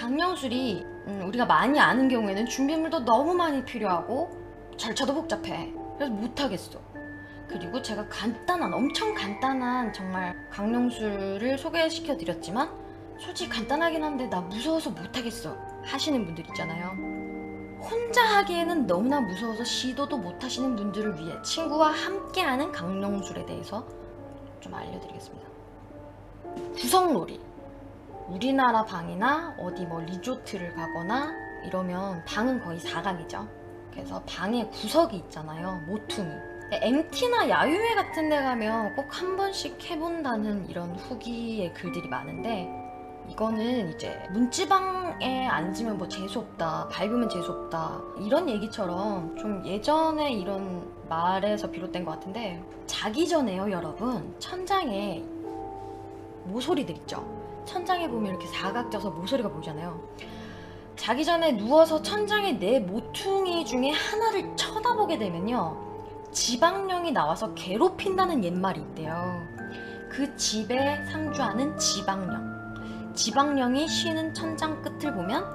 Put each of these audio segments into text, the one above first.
강령술이 우리가 많이 아는 경우에는 준비물도 너무 많이 필요하고 절차도 복잡해. 그래서 못하겠어. 그리고 제가 엄청 간단한 정말 강령술을 소개시켜 드렸지만 솔직히 간단하긴 한데 나 무서워서 못하겠어 하시는 분들 있잖아요. 혼자 하기에는 너무나 무서워서 시도도 못하시는 분들을 위해 친구와 함께하는 강령술에 대해서 좀 알려드리겠습니다. 구석놀이. 우리나라 방이나 어디 뭐 리조트를 가거나 이러면 방은 거의 사각이죠. 그래서 방에 구석이 있잖아요. 모퉁이. MT나 야유회 같은 데 가면 꼭 한 번씩 해본다는 이런 후기의 글들이 많은데, 이거는 이제 문지방에 앉으면 뭐 재수없다, 밟으면 재수없다 이런 얘기처럼 좀 예전에 이런 말에서 비롯된 것 같은데, 자기 전에요 여러분, 천장에 모서리들 있죠. 천장에 보면 이렇게 사각 져서 모서리가 보이잖아요. 자기 전에 누워서 천장에 내 모퉁이 중에 하나를 쳐다보게 되면요, 지방령이 나와서 괴롭힌다는 옛말이 있대요. 그 집에 상주하는 지방령이 쉬는 천장 끝을 보면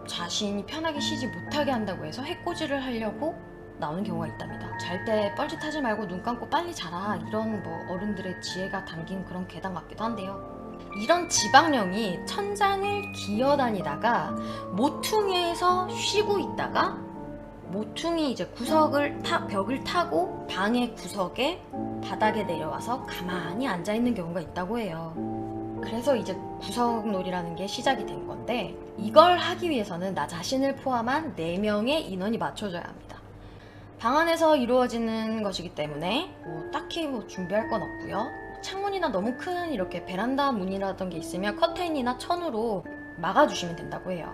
자신이 편하게 쉬지 못하게 한다고 해서 해코지를 하려고 나오는 경우가 있답니다. 잘 때 뻘짓하지 말고 눈 감고 빨리 자라, 이런 뭐 어른들의 지혜가 담긴 그런 괴담 같기도 한데요. 이런 지방령이 천장을 기어다니다가 모퉁이에서 쉬고 있다가 모퉁이 이제 벽을 타고 방의 구석에 바닥에 내려와서 가만히 앉아있는 경우가 있다고 해요. 그래서 이제 구석놀이라는 게 시작이 된 건데, 이걸 하기 위해서는 나 자신을 포함한 4명의 인원이 맞춰져야 합니다. 방 안에서 이루어지는 것이기 때문에 딱히 준비할 건 없고요. 창문이나 너무 큰 이렇게 베란다 문이라던 게 있으면 커튼이나 천으로 막아주시면 된다고 해요.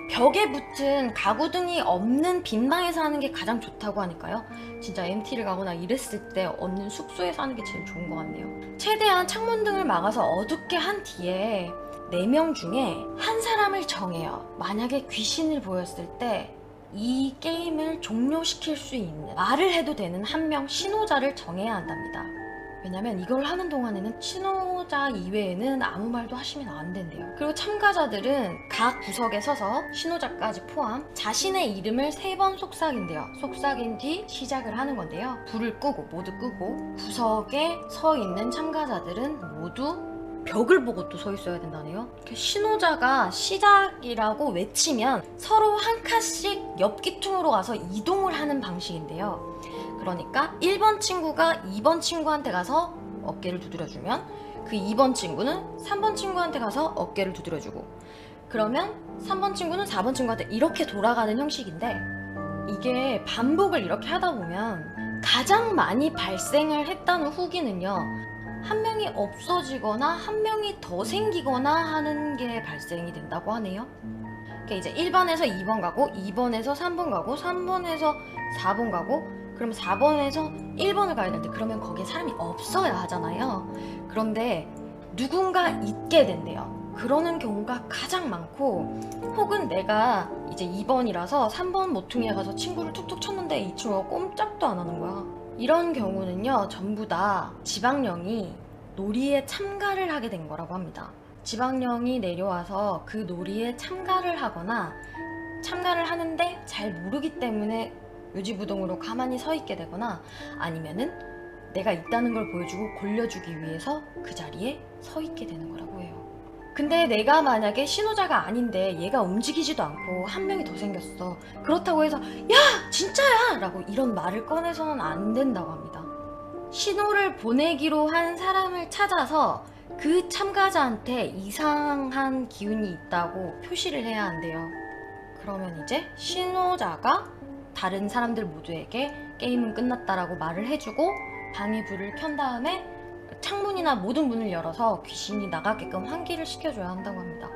벽에 붙은 가구등이 없는 빈 방에서 하는 게 가장 좋다고 하니까요. 진짜 MT를 가거나 이랬을 때 얻는 숙소에서 하는 게 제일 좋은 것 같네요. 최대한 창문 등을 막아서 어둡게 한 뒤에 4명 중에 한 사람을 정해요. 만약에 귀신을 보였을 때 이 게임을 종료시킬 수 있는, 말을 해도 되는 한 명 신호자를 정해야 한답니다. 왜냐면 이걸 하는 동안에는 신호자 이외에는 아무 말도 하시면 안 된대요. 그리고 참가자들은 각 구석에 서서 신호자까지 포함 자신의 이름을 3번 속삭인대요. 속삭인 뒤 시작을 하는 건데요. 불을 모두 끄고 구석에 서 있는 참가자들은 모두 벽을 보고 또 서 있어야 된다네요. 신호자가 시작이라고 외치면 서로 한 칸씩 옆기퉁으로 가서 이동을 하는 방식인데요. 그러니까 1번 친구가 2번 친구한테 가서 어깨를 두드려주면 그 2번 친구는 3번 친구한테 가서 어깨를 두드려주고, 그러면 3번 친구는 4번 친구한테 이렇게 돌아가는 형식인데, 이게 반복을 이렇게 하다 보면 가장 많이 발생을 했다는 후기는요, 한 명이 없어지거나 한 명이 더 생기거나 하는 게 발생이 된다고 하네요. 그러니까 이제 1번에서 2번 가고 2번에서 3번 가고 3번에서 4번 가고, 그럼 4번에서 1번을 가야 되는데 그러면 거기에 사람이 없어야 하잖아요. 그런데 누군가 있게 된대요. 그러는 경우가 가장 많고, 혹은 내가 이제 2번이라서 3번 모퉁이에 가서 친구를 툭툭 쳤는데 이 친구가 꼼짝도 안 하는 거야. 이런 경우는요, 전부 다 지방령이 놀이에 참가를 하게 된 거라고 합니다. 지방령이 내려와서 그 놀이에 참가를 하거나 참가를 하는데 잘 모르기 때문에 요지부동으로 가만히 서 있게 되거나, 아니면은 내가 있다는 걸 보여주고 골려주기 위해서 그 자리에 서 있게 되는 거라고 해요. 근데 내가 만약에 신호자가 아닌데 얘가 움직이지도 않고 한 명이 더 생겼어. 그렇다고 해서 야 진짜야! 라고 이런 말을 꺼내서는 안 된다고 합니다. 신호를 보내기로 한 사람을 찾아서 그 참가자한테 이상한 기운이 있다고 표시를 해야 한대요. 그러면 이제 신호자가 다른 사람들 모두에게 게임은 끝났다라고 말을 해주고 방에 불을 켠 다음에 창문이나 모든 문을 열어서 귀신이 나가게끔 환기를 시켜줘야 한다고 합니다.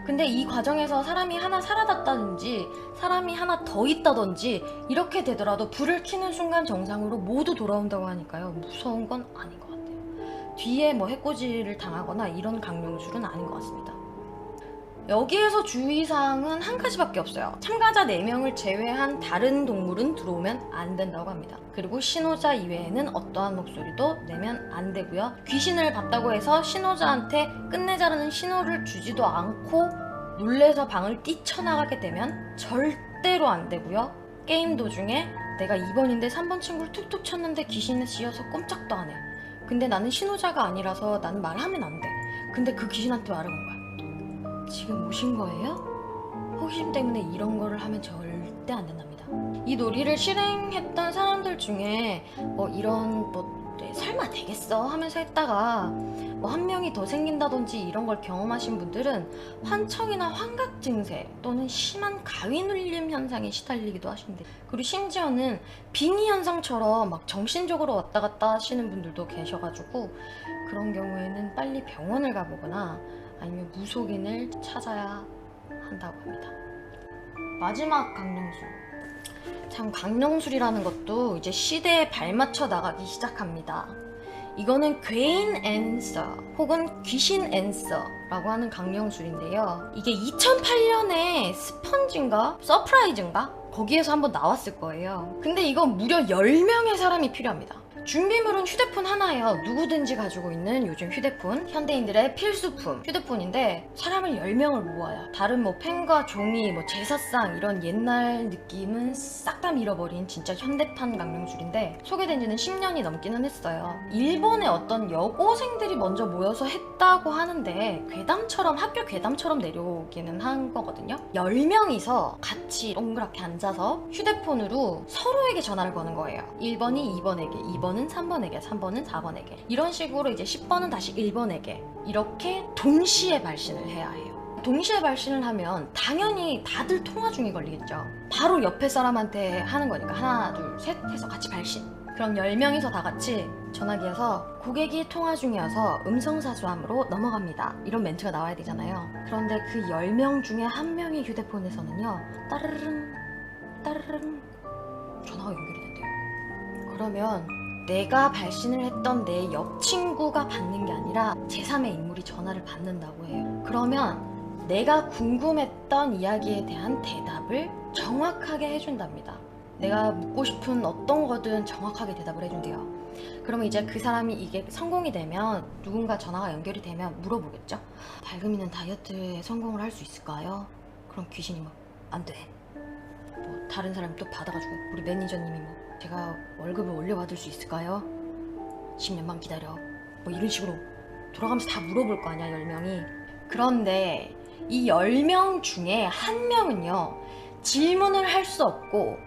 근데 이 과정에서 사람이 하나 사라졌다든지 사람이 하나 더 있다든지 이렇게 되더라도 불을 켜는 순간 정상으로 모두 돌아온다고 하니까요, 무서운 건 아닌 것 같아요. 뒤에 뭐 해코지를 당하거나 이런 강령술은 아닌 것 같습니다. 여기에서 주의사항은 한 가지밖에 없어요. 참가자 4명을 제외한 다른 동물은 들어오면 안 된다고 합니다. 그리고 신호자 이외에는 어떠한 목소리도 내면 안 되고요. 귀신을 봤다고 해서 신호자한테 끝내자라는 신호를 주지도 않고 놀래서 방을 뛰쳐나가게 되면 절대로 안 되고요. 게임 도중에 내가 2번인데 3번 친구를 툭툭 쳤는데 귀신에 씌여서 꼼짝도 안 해. 근데 나는 신호자가 아니라서 나는 말하면 안 돼. 근데 그 귀신한테 말을 건 거야. 지금 오신 거예요? 호기심 때문에 이런 거를 하면 절대 안 된답니다. 이 놀이를 실행했던 사람들 중에 이런 설마 되겠어 하면서 했다가 한 명이 더 생긴다든지 이런 걸 경험하신 분들은 환청이나 환각 증세 또는 심한 가위 눌림 현상에 시달리기도 하신대. 그리고 심지어는 빙의 현상처럼 막 정신적으로 왔다 갔다 하시는 분들도 계셔가지고 그런 경우에는 빨리 병원을 가보거나 아니면 무속인을 찾아야 한다고 합니다. 마지막 강령술. 참 강령술이라는 것도 이제 시대에 발맞춰 나가기 시작합니다. 이거는 괴인 앤서 혹은 귀신 앤서라고 하는 강령술인데요. 이게 2008년에 스펀지인가 서프라이즈인가 거기에서 한번 나왔을 거예요. 근데 이건 무려 10명의 사람이 필요합니다. 준비물은 휴대폰 하나예요. 누구든지 가지고 있는 요즘 휴대폰, 현대인들의 필수품 휴대폰인데 사람을 10명을 모아요. 다른 펜과 종이, 제사상 이런 옛날 느낌은 싹 다 밀어버린 진짜 현대판 강령술인데 소개된 지는 10년이 넘기는 했어요. 일본의 어떤 여고생들이 먼저 모여서 했다고 하는데 학교 괴담처럼 내려오기는 한 거거든요. 10명이서 같이 동그랗게 앉아서 휴대폰으로 서로에게 전화를 거는 거예요. 1번이 2번에게, 2번은 3번에게, 3번은 4번에게 이런 식으로 이제 10번은 다시 1번에게 이렇게 동시에 발신을 해야 해요. 동시에 발신을 하면 당연히 다들 통화 중에 걸리겠죠. 바로 옆에 사람한테 하는 거니까 하나 둘 셋 해서 같이 발신. 그럼 10명이서 다 같이 전화기에서 고객이 통화 중이어서 음성사수함으로 넘어갑니다. 이런 멘트가 나와야 되잖아요. 그런데 그 10명 중에 한 명의 휴대폰에서는요 따르릉 따르릉 전화가 연결이 된대요. 그러면 내가 발신을 했던 내 옆 친구가 받는 게 아니라 제3의 인물이 전화를 받는다고 해요. 그러면 내가 궁금했던 이야기에 대한 대답을 정확하게 해준답니다. 내가 묻고 싶은 어떤 거든 정확하게 대답을 해준대요. 그러면 이제 그 사람이 이게 성공이 되면 누군가 전화가 연결이 되면 물어보겠죠. 밝음 있는 다이어트에 성공을 할 수 있을까요? 그럼 귀신이 안 돼. 다른 사람이 또 받아가지고 우리 매니저님이 제가 월급을 올려받을 수 있을까요? 10년만 기다려. 이런 식으로 돌아가면서 다 물어볼 거 아니야 10명이. 그런데 이 10명 중에 한 명은요 질문을 할 수 없고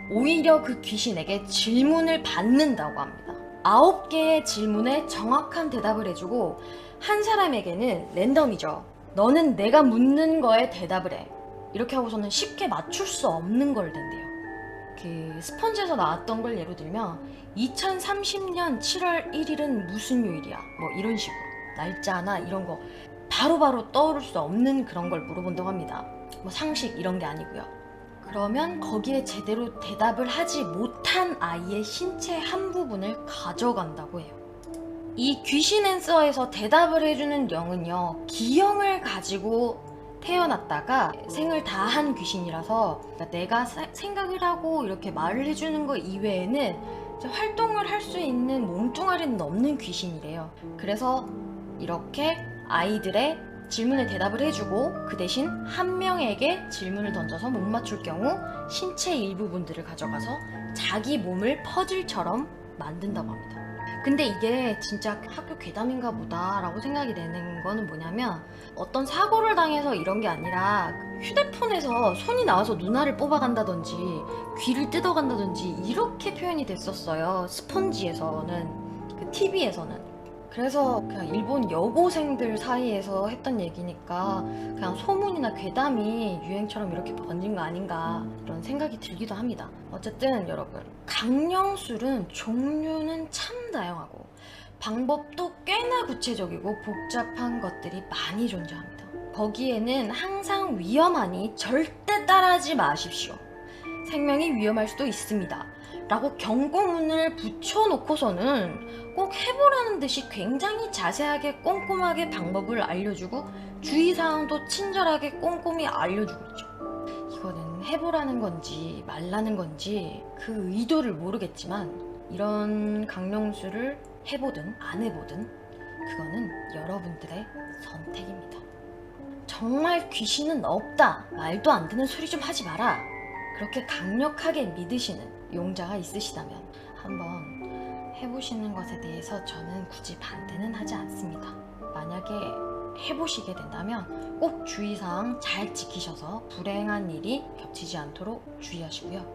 오히려 그 귀신에게 질문을 받는다고 합니다. 9개의 질문에 정확한 대답을 해주고 한 사람에게는 랜덤이죠. 너는 내가 묻는 거에 대답을 해. 이렇게 하고서는 쉽게 맞출 수 없는 걸 댄대요. 그 스펀지에서 나왔던 걸 예로 들면 2030년 7월 1일은 무슨 요일이야? 이런 식으로 날짜나 이런 거 바로바로 떠오를 수 없는 그런 걸 물어본다고 합니다. 상식 이런 게 아니고요. 그러면 거기에 제대로 대답을 하지 못한 아이의 신체 한 부분을 가져간다고 해요. 이 귀신 앤서에서 대답을 해주는 영은요 기형을 가지고 태어났다가 생을 다한 귀신이라서 내가 생각을 하고 이렇게 말을 해주는 거 이외에는 활동을 할 수 있는 몸뚱아리는 없는 귀신이래요. 그래서 이렇게 아이들의 질문에 대답을 해주고 그 대신 한 명에게 질문을 던져서 못 맞출 경우 신체 일부분들을 가져가서 자기 몸을 퍼즐처럼 만든다고 합니다. 근데 이게 진짜 학교 괴담인가 보다 라고 생각이 되는 거는 뭐냐면 어떤 사고를 당해서 이런 게 아니라 휴대폰에서 손이 나와서 눈알을 뽑아간다든지 귀를 뜯어간다든지 이렇게 표현이 됐었어요. 스펀지에서는 그 TV에서는. 그래서 그냥 일본 여고생들 사이에서 했던 얘기니까 그냥 소문이나 괴담이 유행처럼 이렇게 번진 거 아닌가 이런 생각이 들기도 합니다. 어쨌든 여러분 강령술은 종류는 참 다양하고 방법도 꽤나 구체적이고 복잡한 것들이 많이 존재합니다. 거기에는 항상 위험하니 절대 따라하지 마십시오. 생명이 위험할 수도 있습니다. 라고 경고문을 붙여놓고서는 꼭 해보라는 듯이 굉장히 자세하게 꼼꼼하게 방법을 알려주고 주의사항도 친절하게 꼼꼼히 알려주고 있죠. 이거는 해보라는 건지 말라는 건지 그 의도를 모르겠지만 이런 강령술을 해보든 안 해보든 그거는 여러분들의 선택입니다. 정말 귀신은 없다, 말도 안 되는 소리 좀 하지 마라, 그렇게 강력하게 믿으시는 용자가 있으시다면 한번 해보시는 것에 대해서 저는 굳이 반대는 하지 않습니다. 만약에 해보시게 된다면 꼭 주의사항 잘 지키셔서 불행한 일이 겹치지 않도록 주의하시고요.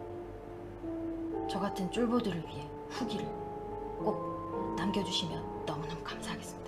저 같은 쫄보들을 위해 후기를 꼭 남겨주시면 너무너무 감사하겠습니다.